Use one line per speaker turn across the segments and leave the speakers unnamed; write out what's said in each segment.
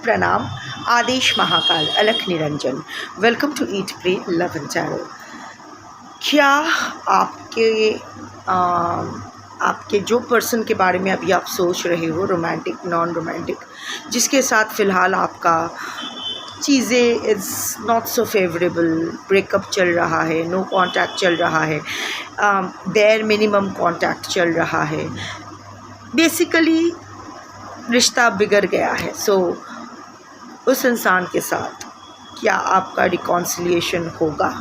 प्रणाम। आदेश महाकाल, अलख निरंजन। Welcome to eat pray love and tarot. क्या आपके जो पर्सन के बारे में अभी आप सोच रहे हो, रोमांटिक नॉन रोमांटिक, जिसके साथ फ़िलहाल आपका चीज़ें is not so favourable, breakup चल रहा है, नो कांटेक्ट चल रहा है, बेयर मिनिमम कांटेक्ट चल रहा है, बेसिकली रिश्ता बिगड़ गया है। सो उस इंसान के साथ क्या आपका रिकॉन्सिलिएशन होगा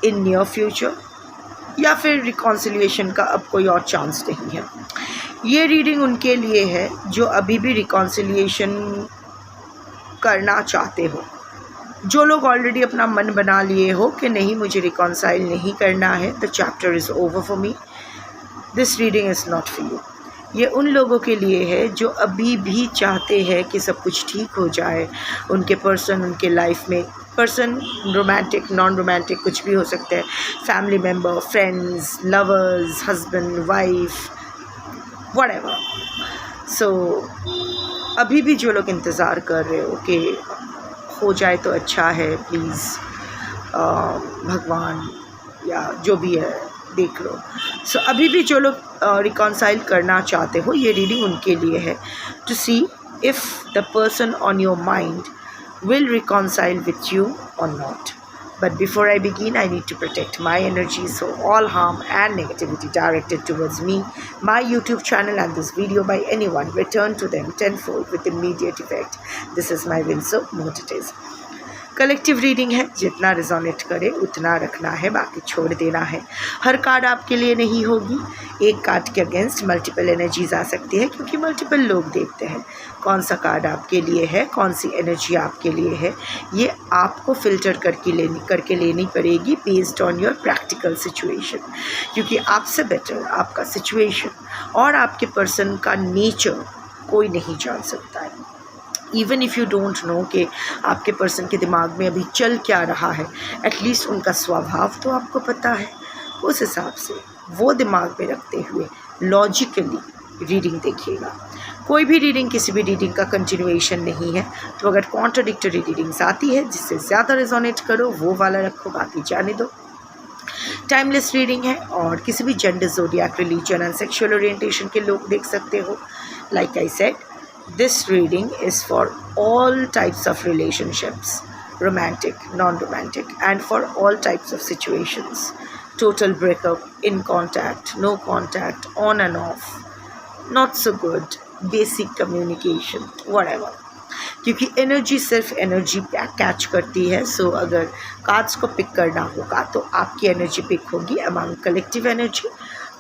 इन नियर फ्यूचर, या फिर रिकॉन्सिलिएशन का अब कोई और चांस नहीं है? ये रीडिंग उनके लिए है जो अभी भी रिकॉन्सिलिएशन करना चाहते हो, जो लोग ऑलरेडी अपना मन बना लिए हो कि नहीं, मुझे रिकॉन्साइल नहीं करना है, the chapter is over for me, this reading is not for you. ये उन लोगों के लिए है जो अभी भी चाहते हैं कि सब कुछ ठीक हो जाए, उनके पर्सन, उनके लाइफ में पर्सन, रोमांटिक नॉन रोमांटिक कुछ भी हो सकता है, family member, friends, lovers, husband, wife, whatever. So अभी भी जो लोग इंतज़ार कर रहे हो कि हो जाए तो अच्छा है, प्लीज़ भगवान या जो भी है देख लो। सो अभी भी जो लोग रिकॉन्साइल करना चाहते हो, ये रीडिंग उनके लिए है, to see if the person on your mind will reconcile with you or not. But before I begin, I need to protect my energy, so all harm and negativity directed towards me, my YouTube channel and this video by anyone, return to them tenfold with immediate effect. This is my will, so note it is. Collective reading है, जितना resonate करे उतना रखना है, बाकी छोड़ देना है। हर कार्ड आपके लिए नहीं होगी, एक कार्ड के अगेंस्ट मल्टीपल एनर्जीज आ सकती है, क्योंकि मल्टीपल लोग देखते हैं कौन सा कार्ड आपके लिए है, कौन सी एनर्जी आपके लिए है। ये आपको फ़िल्टर करके लेनी पड़ेगी based on your practical situation, क्योंकि आपसे बेटर आपका सिचुएशन और आपके पर्सन का नेचर कोई नहीं जान सकता है। Even if you don't know कि आपके पर्सन के दिमाग में अभी चल क्या रहा है, एटलीस्ट उनका स्वभाव तो आपको पता है। उस हिसाब से वो दिमाग में रखते हुए लॉजिकली रीडिंग देखिएगा। कोई भी रीडिंग किसी भी रीडिंग का कंटिन्यूएशन नहीं है, तो अगर कॉन्ट्राडिक्टरी रीडिंग्स आती है जिससे ज़्यादा रेजोनेट करो वो वाला रखो, बाकी जाने दो। टाइमलेस रीडिंग है और किसी भी gender, zodiac, religion and sexual orientation के लोग देख सकते हो। Like I said, this reading is for all types of relationships, romantic, non-romantic, and for all types of situations. Total breakup, in contact, no contact, on and off, not so good, basic communication, whatever. क्योंकि energy सिर्फ energy catch करती है। सो अगर cards को pick करना होगा तो आपकी एनर्जी पिक होगी अमंग कलेक्टिव एनर्जी।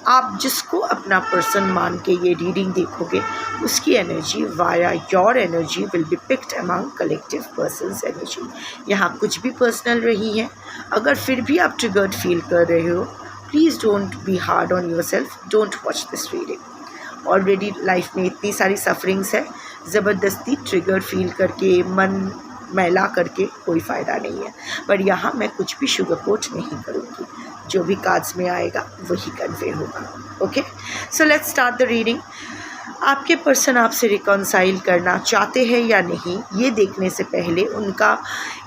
आप जिसको अपना पर्सन मान के ये रीडिंग देखोगे, उसकी energy via your energy will be picked among collective persons energy. यहाँ कुछ भी पर्सनल रही है, अगर फिर भी आप ट्रिगर्ड फील कर रहे हो, please don't be hard on your self, don't watch this reading. Already life में इतनी सारी सफरिंग्स है, ज़बरदस्ती ट्रिगर्ड फील करके, मन मैला करके कोई फ़ायदा नहीं है। पर यहाँ मैं कुछ भी शुगर कोट नहीं करूँगी, जो भी कार्ड्स में आएगा वही कन्वे होगा। Okay, so let's start the reading. आपके पर्सन आपसे रिकॉन्साइल करना चाहते हैं या नहीं, ये देखने से पहले उनका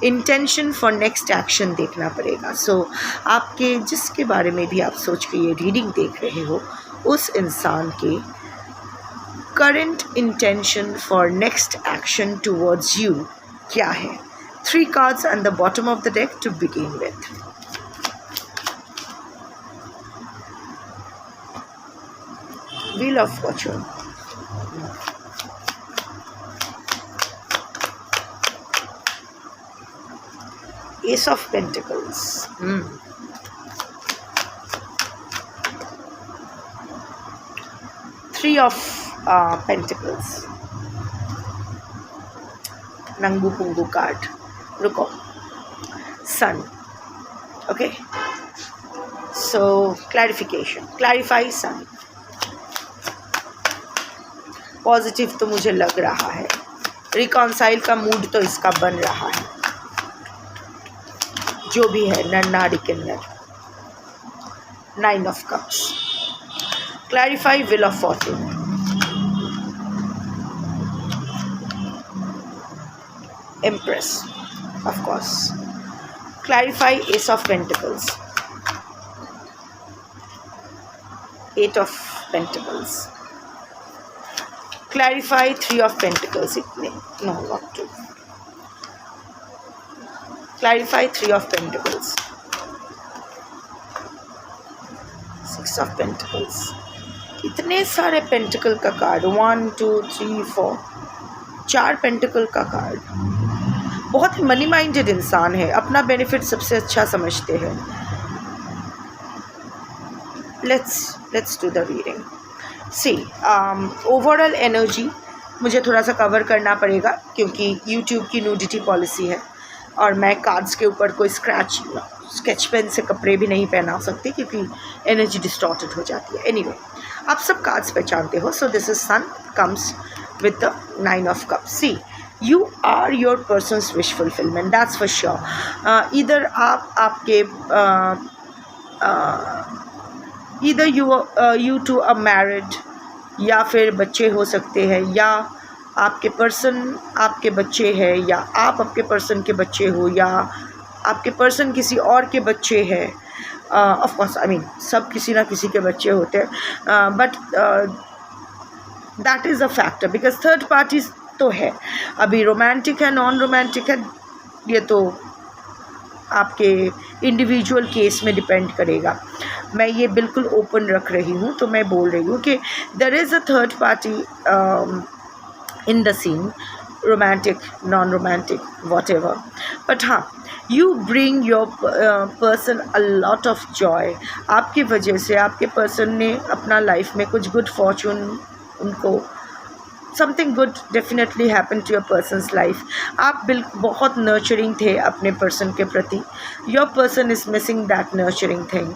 इंटेंशन फॉर नेक्स्ट एक्शन देखना पड़ेगा। सो आपके जिसके बारे में भी आप सोच के ये रीडिंग देख रहे हो, उस इंसान के current intention for next action towards you क्या है? 3 cards and the bottom of the deck to begin with. Wheel of Fortune. Ace of Pentacles. 3 of Pentacles. Nangu Pungu card. रुको, Sun. Okay. So clarification. Clarify Sun. Positive तो मुझे लग रहा है, reconcile का mood तो इसका बन रहा है, जो भी है नर नारी किन्नर। 9 of Cups. Clarify Wheel of Fortune. Empress, of course. Clarify Ace of Pentacles, Eight of Pentacles. Clarify Three of Pentacles. No, not two. Clarify Three of Pentacles, Six of Pentacles. इतने सारे पेंटिकल का card, 1 2 3 4, 4 pentacle का card. बहुत ही money minded इंसान है, अपना benefit सबसे अच्छा समझते हैं. Let's do the reading. See overall energy मुझे थोड़ा सा कवर करना पड़ेगा क्योंकि यूट्यूब की न्यूडिटी पॉलिसी है और मैं कार्ड्स के ऊपर कोई स्केच पेन से कपड़े भी नहीं पहना सकती क्योंकि एनर्जी डिस्टॉर्टेड हो जाती है. एनीवे, आप सब कार्ड्स पहचानते हो. So this is sun comes with the 9 of Cups. See, you are your person's wish fulfillment, that's for sure. Either आपके either you two are married, या फिर बच्चे हो सकते हैं, या आपके पर्सन आपके बच्चे हैं, या आप आपके पर्सन के बच्चे हो, या आपके पर्सन किसी और के बच्चे हैं. ऑफ कोर्स आई मीन सब किसी ना किसी के बच्चे होते हैं, but that is a factor because third parties तो है. अभी रोमांटिक है, नॉन रोमांटिक है, ये तो आपके इंडिविजुअल केस में डिपेंड करेगा. मैं ये बिल्कुल ओपन रख रही हूँ, तो मैं बोल रही हूँ कि there is a third party in the scene, romantic, non romantic, whatever. But हाँ, you bring your person a lot of joy. आपकी वजह से आपके पर्सन ने अपना लाइफ में कुछ गुड फॉर्चून, उनको something good definitely happen to your person's life. आप बहुत नर्चरिंग थे अपने पर्सन के प्रति. Your person is missing that nurturing thing.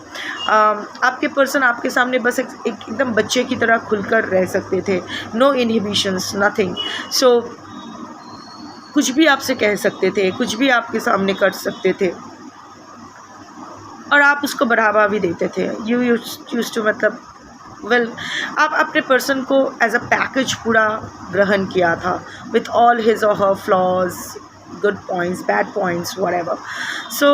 आपके पर्सन आपके सामने बस एकदम बच्चे की तरह खुलकर रह सकते थे. No inhibitions, nothing. सो कुछ भी आपसे कह सकते थे, कुछ भी आपके सामने कर सकते थे और आप उसको बढ़ावा भी देते थे. यू यूज्ड टू मतलब आप अपने पर्सन को एज अ पैकेज पूरा ग्रहण किया था with all his or her flaws, good points, bad points, whatever. So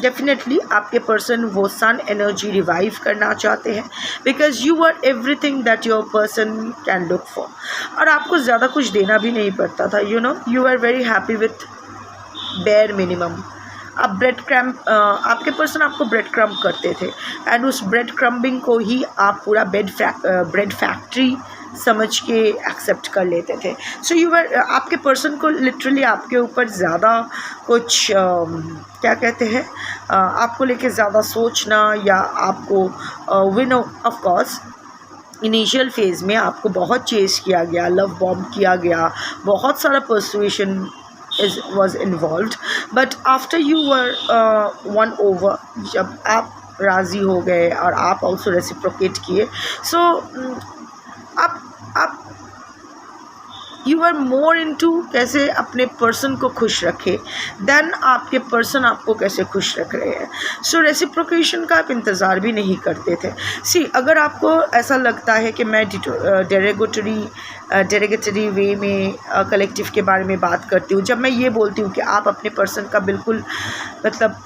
definitely आपके पर्सन वो सन एनर्जी रिवाइव करना चाहते हैं because you are everything that your person can look for. और आपको ज़्यादा कुछ देना भी नहीं पड़ता था. You are very happy with bare minimum. आप ब्रेड क्रम्ब, आपके पर्सन आपको ब्रेड क्रम्ब करते थे एंड उस ब्रेड क्रम्बिंग को ही आप पूरा ब्रेड फैक्ट्री समझ के एक्सेप्ट कर लेते थे. सो आपके पर्सन को लिटरली आपके ऊपर ज़्यादा कुछ क्या कहते हैं, आपको लेके ज़्यादा सोचना या आपको win, of course initial phase में आपको बहुत चेस किया गया, लव बॉम्ब किया गया, बहुत सारा persuasion was involved, but after you were won over, जब आप राज़ी हो गए और आप also reciprocate किए, so आप यू आर मोर इनटू कैसे अपने पर्सन को खुश रखे देन आपके पर्सन आपको कैसे खुश रख रहे हैं. सो रेसिप्रोकेशन का आप इंतज़ार भी नहीं करते थे. सी, अगर आपको ऐसा लगता है कि मैं डेरोगेटरी वे में कलेक्टिव के बारे में बात करती हूँ, जब मैं ये बोलती हूँ कि आप अपने पर्सन का बिल्कुल मतलब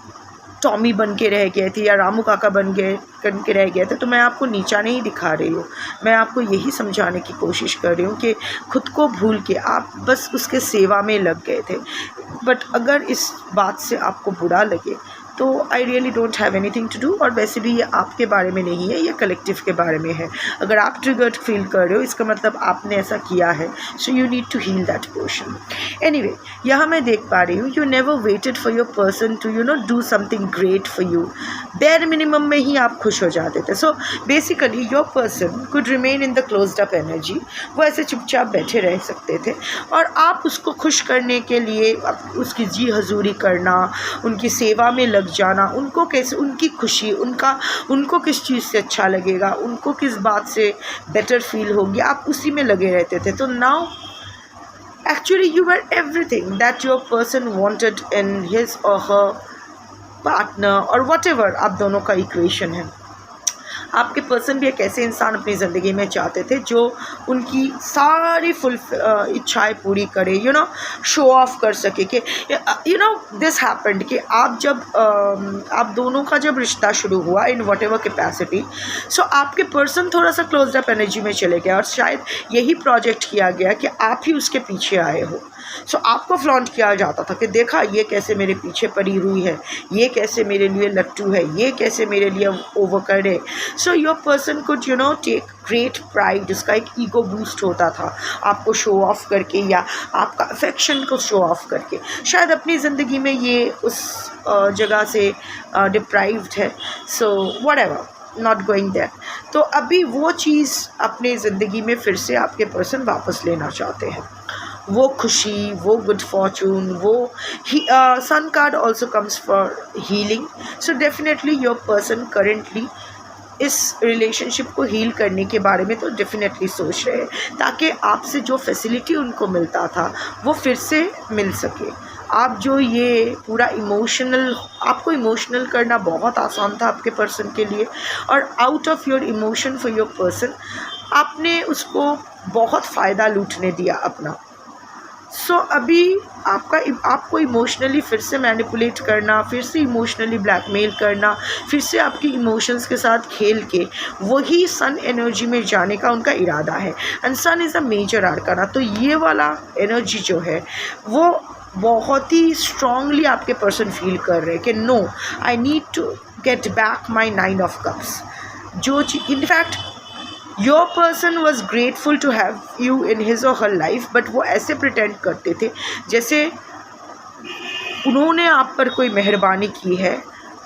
टॉमी बन के रह गए थे या रामू काका बन के रह गए थे, तो मैं आपको नीचा नहीं दिखा रही हूँ. मैं आपको यही समझाने की कोशिश कर रही हूँ कि खुद को भूल के आप बस उसके सेवा में लग गए थे. बट अगर इस बात से आपको बुरा लगे तो I really don't have anything to do. और वैसे भी ये आपके बारे में नहीं है, ये कलेक्टिव के बारे में है. अगर आप ट्रिगर्ड फील कर रहे हो इसका मतलब आपने ऐसा किया है. So you need to heal that portion. Anyway, यहाँ मैं देख पा रही हूँ you never waited for your person to do something great for you. Bare minimum में ही आप खुश हो जाते थे. So basically your person could remain in the closed up energy. वो ऐसे चुपचाप बैठे रह सकते थे और आप उसको खुश करने के लिए उसकी जी हजूरी करना, उनकी सेवा में लग जाना, उनको कैसे, उनकी खुशी, उनको किस चीज़ से अच्छा लगेगा, उनको किस बात से बेटर फील होगी, आप उसी में लगे रहते थे. तो now actually you were everything that your person wanted in his or her partner और व्हाटएवर आप दोनों का इक्वेशन है. आपके पर्सन भी एक ऐसे इंसान अपनी ज़िंदगी में चाहते थे जो उनकी सारी इच्छाएं पूरी करे, शो ऑफ कर सके कि दिस हैपेंड कि आप दोनों का जब रिश्ता शुरू हुआ इन वट एवर कैपेसिटी, सो आपके पर्सन थोड़ा सा क्लोज अप एनर्जी में चले गया और शायद यही प्रोजेक्ट किया गया कि आप ही उसके पीछे आए हो। सो आपको फ्लॉन्ट किया जाता था कि देखा ये कैसे मेरे पीछे पड़ी हुई है, ये कैसे मेरे लिए लट्टू है, ये कैसे मेरे लिए ओवर करे। So your person could take great pride, उसका एक ईगो बूस्ट होता था आपको शो ऑफ करके या आपका अफेक्शन को शो ऑफ करके। शायद अपनी ज़िंदगी में ये उस जगह से डिप्राइव्ड है, so whatever, not going that. तो अभी वो चीज़ अपनी ज़िंदगी में फिर से आपके पर्सन वापस लेना चाहते हैं, वो खुशी, वो गुड फॉर्चून, वो sun card also comes for healing. So definitely your person currently इस रिलेशनशिप को हील करने के बारे में तो डेफिनेटली सोच रहे हैं ताकि आपसे जो फैसिलिटी उनको मिलता था वो फिर से मिल सके। आप जो ये पूरा आपको इमोशनल करना बहुत आसान था आपके पर्सन के लिए, और out of your emotion for your person आपने उसको बहुत फ़ायदा लूटने दिया अपना। सो अभी आपको इमोशनली फिर से मैनिपुलेट करना, फिर से इमोशनली ब्लैकमेल करना, फिर से आपकी इमोशंस के साथ खेल के वही सन एनर्जी में जाने का उनका इरादा है। And sun is a major arcana, तो ये वाला एनर्जी जो है वो बहुत ही स्ट्रांगली आपके पर्सन फील कर रहे हैं कि no, I need to get back my 9 of cups. जो चीज़ in fact your person was grateful to have you in his or her life, but वो ऐसे प्रिटेंड करते थे जैसे उन्होंने आप पर कोई मेहरबानी की है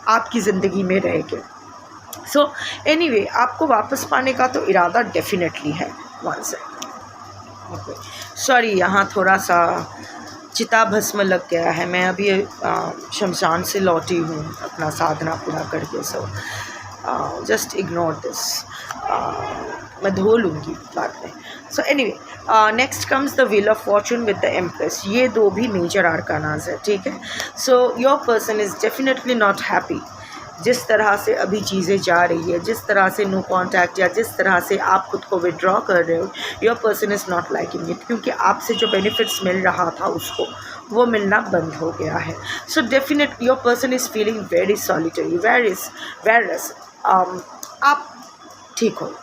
आपकी ज़िंदगी में रह के। सो एनीवे, आपको वापस पाने का तो इरादा डेफिनेटली है। वन सेकंड, सॉरी, यहाँ थोड़ा सा चिता भस्म लग गया है। मैं अभी शमशान से लौटी हूँ अपना साधना पूरा करके, सो जस्ट इग्नोर दिस। मैं धो लूँगी बाद में। So anyway, next comes the wheel of Fortune with the empress. ये दो भी मेजर आर्कानाज है, ठीक है। So your person is definitely not happy जिस तरह से अभी चीज़ें जा रही है, जिस तरह से नो कांटेक्ट या जिस तरह से आप खुद को विड्रॉ कर रहे हो। Your person is not liking it, क्योंकि आपसे जो बेनिफिट्स मिल रहा था उसको वो मिलना बंद हो गया है। So definitely your person is feeling very solitary, whereas आप ठीक हो।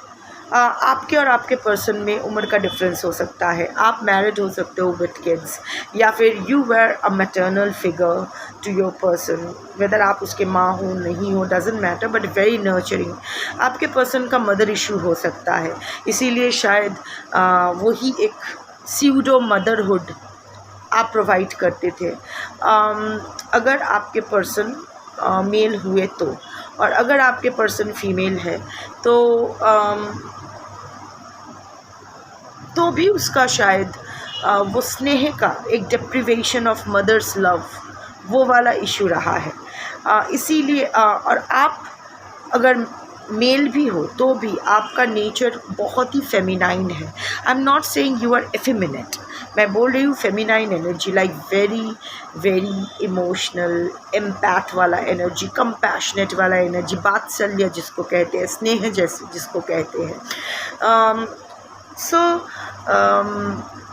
आपके और आपके पर्सन में उम्र का डिफरेंस हो सकता है। आप मैरिड हो सकते हो विथ किड्स, या फिर you were a maternal figure to your person, whether आप उसके माँ हो नहीं हो doesn't matter, but very nurturing. आपके पर्सन का मदर इशू हो सकता है, इसीलिए शायद वही एक स्यूडो मदरहुड आप प्रोवाइड करते थे। अगर आपके पर्सन मेल हुए तो, और अगर आपके पर्सन फीमेल है तो भी उसका शायद वो स्नेह का एक डिप्रिवेशन ऑफ मदर्स लव, वो वाला इशू रहा है। इसीलिए और आप अगर मेल भी हो तो भी आपका नेचर बहुत ही फेमिनाइन है। I am not saying you are effeminate, मैं बोल रही हूँ feminine energy, like very very emotional, empath वाला एनर्जी, कंपैशनेट वाला एनर्जी, वात्सल्य जिसको कहते हैं, स्नेह जैसे जिसको कहते हैं।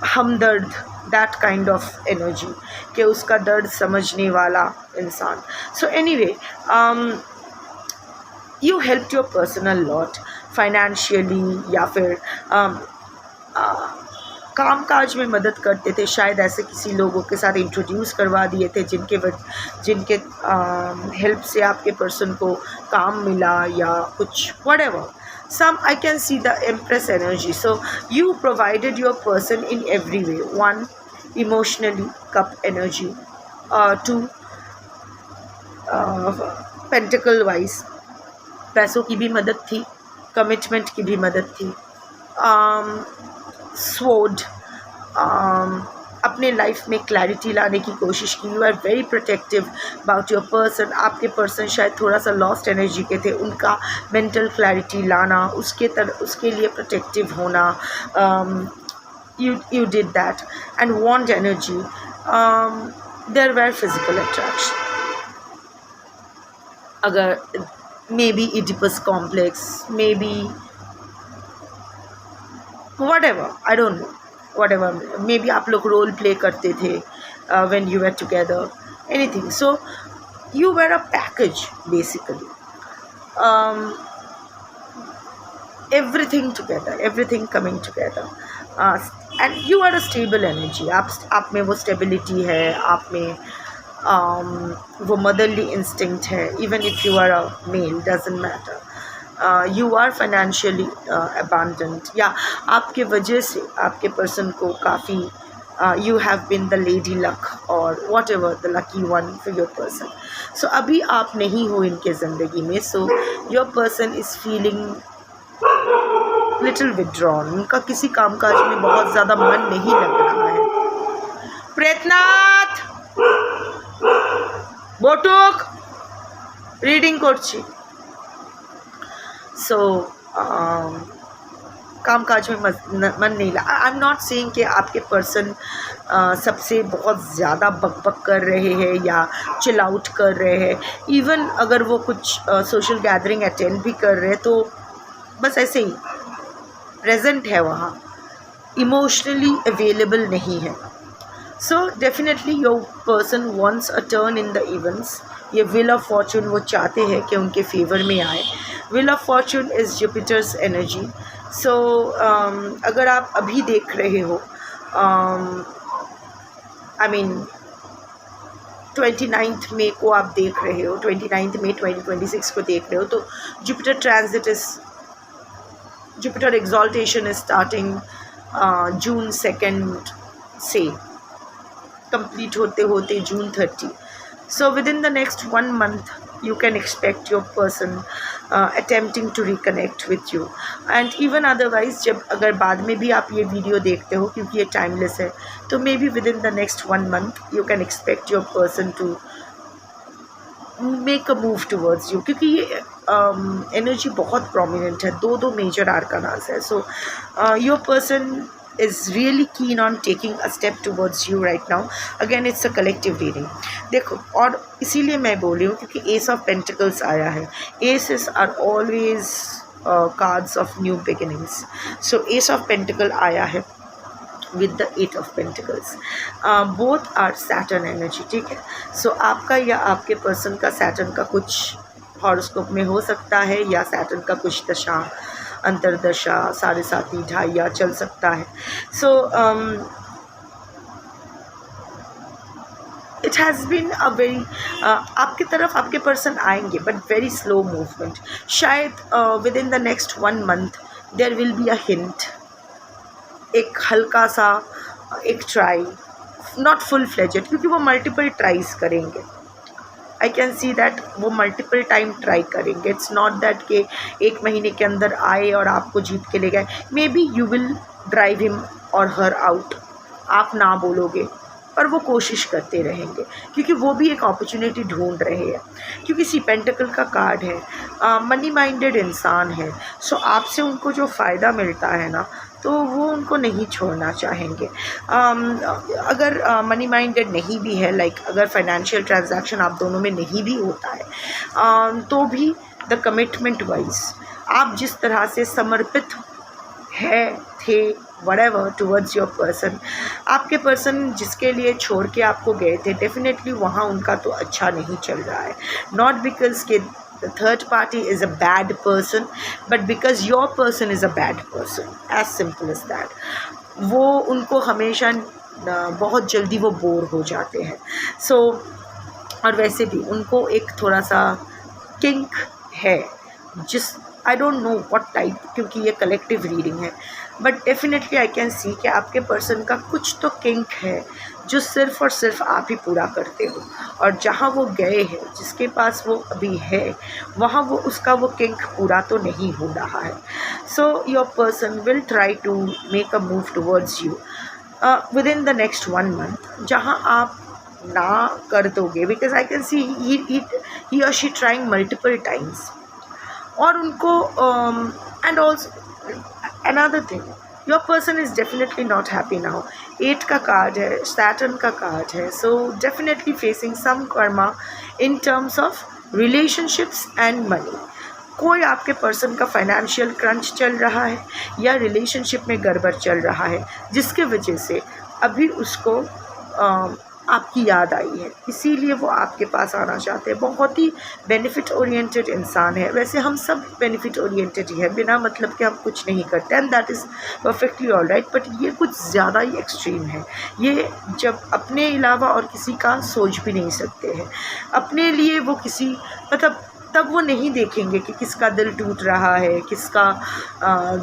हमदर्द, दैट काइंड ऑफ एनर्जी, कि उसका दर्द समझने वाला इंसान। So anyway, you help your person a lot financially, या फिर काम काज में मदद करते थे। शायद ऐसे किसी लोगों के साथ इंट्रोड्यूस करवा दिए थे जिनके हेल्प से आपके पर्सन को काम मिला या कुछ whatever. Some I can see the Empress energy. So you provided your person in every way. 1, emotionally, cup energy. 2, pentacle wise, पैसों की भी मदद थी, कमिटमेंट की भी मदद थी। स्वॉर्ड, अपने लाइफ में क्लैरिटी लाने की कोशिश की। You are very protective about your person. आपके पर्सन शायद थोड़ा सा लॉस्ट एनर्जी के थे, उनका मेंटल क्लैरिटी लाना, उसके लिए प्रोटेक्टिव होना, you did that. And wand energy, there were physical attraction. अगर may be Oedipus complex, may be whatever, I don't know, whatever, maybe आप लोग रोल प्ले करते थे when you were together, anything. So you were a package basically, um, everything together, everything coming together, and you are a stable energy. आप में वो stability है, आप में वो motherly instinct है, even if you are a male, doesn't matter. You are financially abundant, या आपके वजह से आपके person को काफ़ी you have been the lady luck or whatever, the lucky one for your person. So अभी आप नहीं हो इनके ज़िंदगी में, so your person is feeling little withdrawn. उनका किसी कामकाज में बहुत ज़्यादा मन नहीं लग रहा है. प्रेतनाथ বটুক রিডিং করছি. सो काम काज में मन नहीं लगा. आई एम नॉट सेइंग कि आपके पर्सन सबसे बहुत ज़्यादा बकबक कर रहे हैं या चिल आउट कर रहे हैं. इवन अगर वो कुछ सोशल गैदरिंग अटेंड भी कर रहे हैं तो बस ऐसे ही प्रेजेंट है, वहाँ इमोशनली अवेलेबल नहीं है. So definitely your person wants a turn in the events. ये व्हील ऑफ फॉर्चून वो चाहते हैं कि उनके फेवर में आए. Wheel of fortune is Jupiter's energy. So अगर आप अभी देख रहे हो, आई मीन 29 मई को आप देख रहे हो, 29 मई 2026 को देख रहे हो, तो Jupiter transit is, Jupiter exaltation is starting June 2 से कंप्लीट होते होते जून 30. So within the next 1 month you can expect your person attempting to reconnect with you. And even otherwise, जब अगर बाद में भी आप ये वीडियो देखते हो, क्योंकि ये टाइमलेस है, तो may be within the next 1 month you can expect your person to make a move towards you. क्योंकि ये एनर्जी बहुत प्रोमिनेंट है, दो मेजर आर्कानास है. So your person is really keen on taking a step towards you right now. Again, it's a collective reading. देखो, और इसीलिए मैं बोल रही हूँ क्योंकि Ace of Pentacles आया है. Aces are always cards of new beginnings. So Ace of Pentacle आया है with the 8 of Pentacles. Both are Saturn energy, ठीक है. So आपका या आपके पर्सन का Saturn का कुछ हॉरोस्कोप में हो सकता है, या Saturn का कुछ दशा अंतरदशा 7.5 ढाइया चल सकता है. So it has been a very, आपकी तरफ आपके पर्सन आएंगे बट वेरी स्लो मूवमेंट. शायद within the next 1 month there will be a hint, एक हल्का सा एक ट्राई, नॉट फुल फ्लेजेड, क्योंकि वो मल्टीपल ट्राइज करेंगे. आई कैन सी दैट वो मल्टीपल टाइम ट्राई करेंगे. इट्स नॉट दैट कि 1 महीने के अंदर आए और आपको जीत के ले गए. May be you will drive him और हर आउट, आप ना बोलोगे, पर वो कोशिश करते रहेंगे क्योंकि वो भी एक अपॉर्चुनिटी ढूंढ रहे हैं. क्योंकि सी पेंटिकल का कार्ड है, मनी माइंडेड इंसान है. सो आपसे उनको जो फ़ायदा मिलता है ना, तो वो उनको नहीं छोड़ना चाहेंगे. अगर मनी माइंडेड नहीं भी है, लाइक अगर फाइनेंशियल ट्रांजैक्शन आप दोनों में नहीं भी होता है, तो भी द कमिटमेंट वाइज आप जिस तरह से समर्पित थे whatever towards your person, आपके पर्सन जिसके लिए छोड़ के आपको गए थे, डेफिनेटली वहाँ उनका तो अच्छा नहीं चल रहा है. नॉट बिकॉज के the third party is a bad person, but because your person is a bad person, as simple as that. वो उनको हमेशा बहुत जल्दी वो बोर हो जाते हैं. सो और वैसे भी उनको एक थोड़ा सा किंक है, जिस I don't know what type, क्योंकि ये कलेक्टिव रीडिंग है, बट डेफिनेटली आई कैन सी कि आपके पर्सन का कुछ तो किंक है जो सिर्फ़ और सिर्फ आप ही पूरा करते हो. और जहाँ वो गए हैं, जिसके पास वो अभी है, वहाँ वो उसका वो किंक पूरा तो नहीं हो रहा है. So your person will try to make a move towards you within the next 1 month, जहाँ आप ना कर दोगे, बिकॉज आई कैन सी ही और शी ट्राइंग मल्टीपल टाइम्स. और उनको and also another thing, your person is definitely not happy now. 8 का card है, सैटर्न का कार्ड है. So definitely facing some karma in terms of relationships and money. कोई आपके person का फाइनेंशियल क्रंच चल रहा है या रिलेशनशिप में गड़बड़ चल रहा है, जिसके वजह से अभी उसको आपकी याद आई है, इसीलिए वो आपके पास आना चाहते हैं। बहुत ही बेनिफिट ओरिएंटेड इंसान है। वैसे हम सब बेनिफिट ओरिएंटेड ही है, बिना मतलब कि हम कुछ नहीं करते, and that is perfectly all right. But ये कुछ ज़्यादा ही एक्सट्रीम है। ये जब अपने अलावा और किसी का सोच भी नहीं सकते हैं, अपने लिए वो किसी मतलब तब वो नहीं देखेंगे कि किसका दिल टूट रहा है, किसका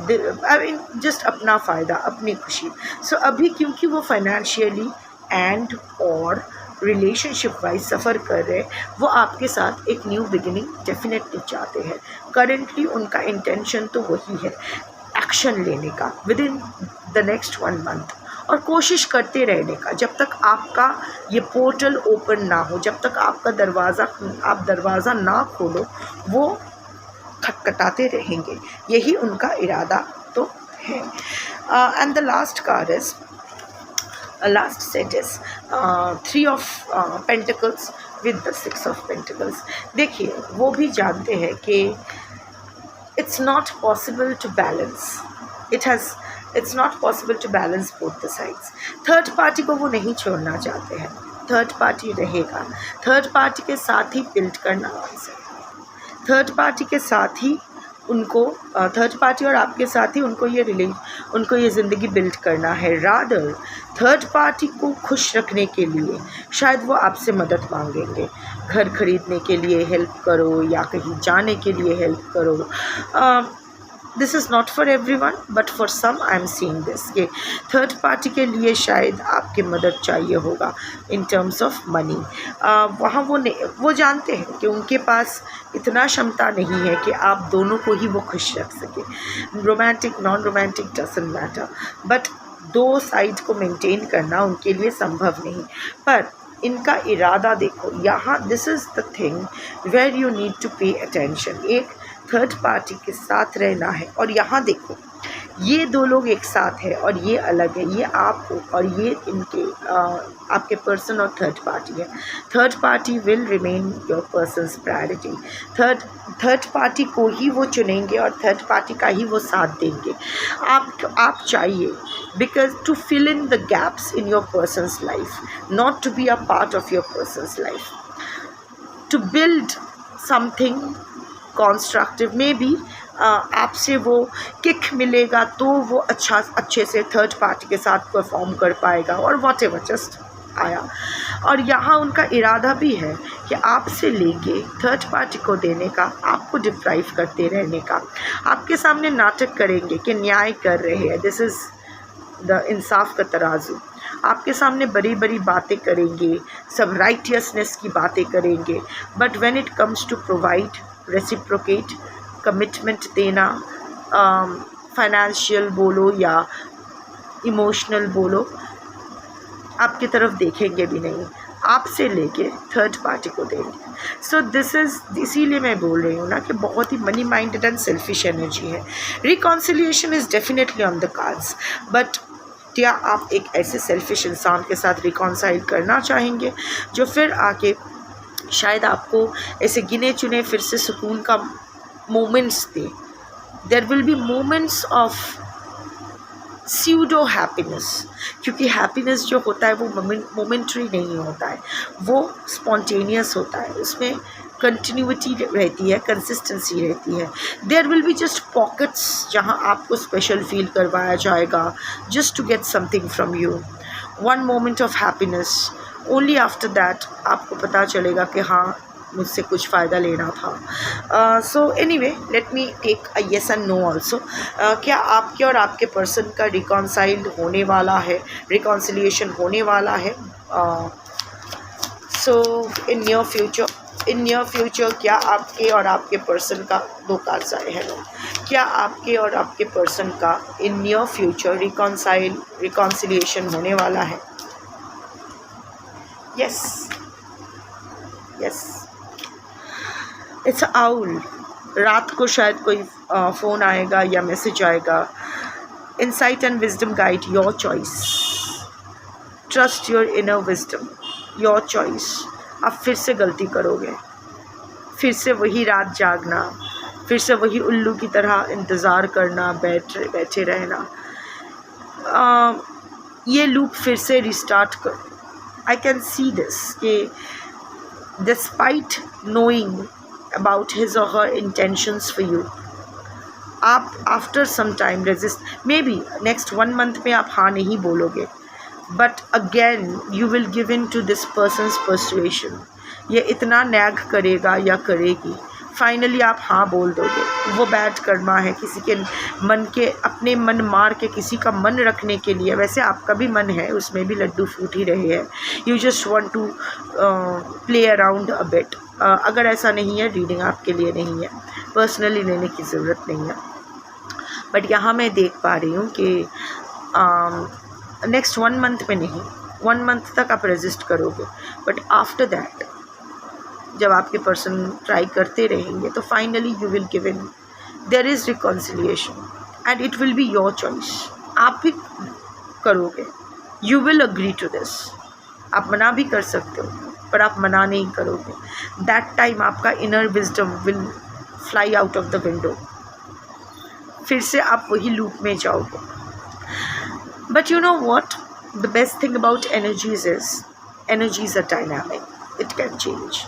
दिल, आई मीन जस्ट अपना फ़ायदा, अपनी खुशी। सो अभी क्योंकि वो फाइनेंशियली एंड और रिलेशनशिप वाइज सफ़र कर रहे हैं, वो आपके साथ एक न्यू बिगिनिंग डेफिनेटली चाहते हैं। करेंटली उनका इंटेंशन तो वही है, एक्शन लेने का with in the next 1 month, और कोशिश करते रहने का जब तक आपका ये पोर्टल ओपन ना हो, जब तक आपका दरवाज़ा ना खोलो, वो खटखटाते रहेंगे। यही उनका इरादा तो है। And the last card is last set is 3 of Pentacles with the 6 of Pentacles। देखिए वो भी जानते हैं कि it's not possible to balance, it's not possible to balance both the sides। Third party को वो नहीं छोड़ना चाहते हैं, थर्ड पार्टी रहेगा, थर्ड पार्टी के साथ ही बिल्ड करना, थर्ड पार्टी के साथ ही उनको, थर्ड पार्टी और आपके साथ ही उनको ये ज़िंदगी बिल्ड करना है। रादर थर्ड पार्टी को खुश रखने के लिए शायद वो आपसे मदद मांगेंगे, घर खरीदने के लिए हेल्प करो या कहीं जाने के लिए हेल्प करो। This is not for everyone but for some I am seeing this, कि थर्ड पार्टी के लिए शायद आपकी मदद चाहिए होगा इन टर्म्स ऑफ मनी। वहाँ वो जानते हैं कि उनके पास इतना क्षमता नहीं है कि आप दोनों को ही वो खुश रख सके। Romantic non romantic doesn't matter, but 2 side को मेंटेन करना उनके लिए संभव नहीं। पर इनका इरादा देखो यहाँ, this is the thing where you need to pay attention. एक थर्ड पार्टी के साथ रहना है, और यहाँ देखो ये 2 लोग एक साथ हैं और ये अलग है, ये आप हो और ये इनके आपके पर्सन और थर्ड पार्टी है। Third party will remain your persons priority. Third party को ही वो चुनेंगे और थर्ड पार्टी का ही वो साथ देंगे। आप चाहिए because to fill in the gaps in your person's life, not to be a part of your person's life, to build something constructive. में भी आपसे वो किक मिलेगा तो वो अच्छे से थर्ड पार्टी के साथ परफॉर्म कर पाएगा, और व्हाटएवर जस्ट आया। और यहाँ उनका इरादा भी है कि आपसे लेके थर्ड पार्टी को देने का, आपको डिप्राइव करते रहने का। आपके सामने नाटक करेंगे कि न्याय कर रहे हैं, दिस इज़ द इंसाफ का तराजू। आपके सामने बड़ी बड़ी बातें करेंगे, सब राइटियसनेस की बातें करेंगे, but when it comes to provide, reciprocate, commitment देना, फाइनेंशियल बोलो या इमोशनल बोलो, आपकी तरफ देखेंगे भी नहीं, आपसे लेके थर्ड पार्टी को देंगे। सो दिस इज़, इसीलिए मैं बोल रही हूँ ना कि बहुत ही money minded and selfish energy है। Reconciliation is definitely on the cards, but क्या आप एक ऐसे सेल्फिश इंसान के साथ रिकॉन्साइल करना चाहेंगे जो फिर आके शायद आपको ऐसे गिने चुने फिर से सुकून का मोमेंट्स दे? There will be moments of pseudo happiness, क्योंकि हैप्पीनेस जो होता है वो मोमेंट्री नहीं होता है, वो स्पॉन्टेनियस होता है, उसमें कंटिन्यूटी रहती है, कंसिस्टेंसी रहती है। There will be just pockets जहाँ आपको स्पेशल फील करवाया जाएगा, just to get something from you, 1 moment of happiness. Only after that आपको पता चलेगा कि हाँ मुझसे कुछ फ़ायदा लेना था। So anyway, let me take a yes and no also. क्या आपके और आपके पर्सन का रिकॉन्साइल्ड होने वाला है, रिकॉन्सिलिएशन होने वाला है? सो इन नियर फ्यूचर क्या आपके और आपके पर्सन का, 2 कार्ड्स आए हैं, क्या आपके और आपके पर्सन का इन नियर फ्यूचर रिकॉन्सिलिएशन होने वाला है? Yes, it's owl. रात को शायद कोई फ़ोन आएगा या मैसेज आएगा। Insight and wisdom guide your choice, trust your inner wisdom, your choice. आप फिर से गलती करोगे, फिर से वही रात जागना, फिर से वही उल्लू की तरह इंतज़ार करना, बैठे रहना, ये लूप फिर से रिस्टार्ट कर। आई कैन सी दिस कि despite knowing about his or her intentions for you, आप after some time resist, maybe next 1 month में आप हाँ नहीं बोलोगे, but again you will give in to this person's persuasion. ये इतना nag करेगा या करेगी, फाइनली आप हाँ बोल दोगे। वो बैड कर्मा है, किसी के मन के, अपने मन मार के किसी का मन रखने के लिए, वैसे आपका भी मन है, उसमें भी लड्डू फूट ही रहे हैं, you just want to play around a bit. अगर ऐसा नहीं है, रीडिंग आपके लिए नहीं है, पर्सनली लेने की ज़रूरत नहीं है। बट यहाँ मैं देख पा रही हूँ कि नेक्स्ट 1 मंथ में नहीं, 1 मंथ तक आप रेजिस्ट करोगे, बट आफ्टर दैट जब आपके पर्सन ट्राई करते रहेंगे तो finally you will give in, there is reconciliation and it will be your choice. आप भी करोगे, you will agree to this. आप मना भी कर सकते हो, पर आप मना नहीं करोगे। दैट टाइम आपका inner wisdom will fly out of the window, फिर से आप वही लूप में जाओगे। But you know what, the best thing about energies is, energies are dynamic, it can change.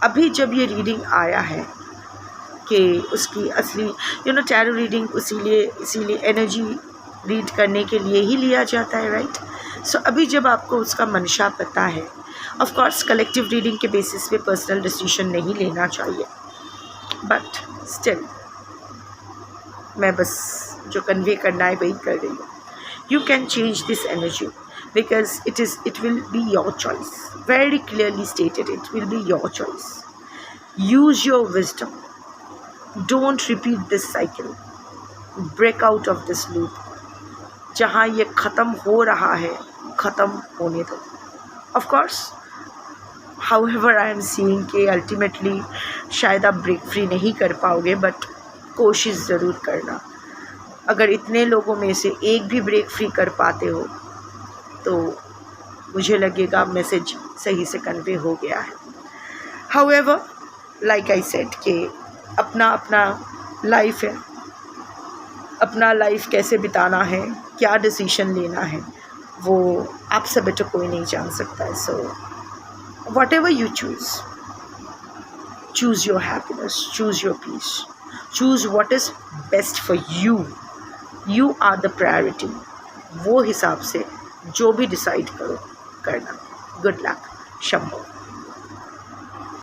अभी जब ये रीडिंग आया है कि उसकी असली टैरो रीडिंग इसीलिए एनर्जी रीड करने के लिए ही लिया जाता है, राइट? सो अभी जब आपको उसका मंशा पता है, ऑफ कोर्स कलेक्टिव रीडिंग के बेसिस पे पर्सनल डिसीजन नहीं लेना चाहिए, बट स्टिल मैं बस जो कन्वे करना है वही कर रही हूँ। You can change this energy because it will be your choice, very clearly stated, it will be your choice. Use your wisdom, don't repeat this cycle, break out of this loop. जहाँ ये ख़त्म हो रहा है, ख़त्म होने दो। of course however I am seeing कि ultimately शायद आप ब्रेक फ्री नहीं कर पाओगे, बट कोशिश ज़रूर करना। अगर इतने लोगों में से एक भी ब्रेक फ्री कर पाते हो तो मुझे लगेगा मैसेज सही से कन्वे हो गया है। हाउएवर लाइक आई सेड कि अपना अपना लाइफ है, अपना लाइफ कैसे बिताना है, क्या डिसीजन लेना है, वो आपसे बेटर कोई नहीं जान सकता है। So whatever you choose your happiness, choose your peace, choose what is best for you. You are the priority. वो हिसाब से जो भी डिसाइड करो करना। Good luck. शंभो।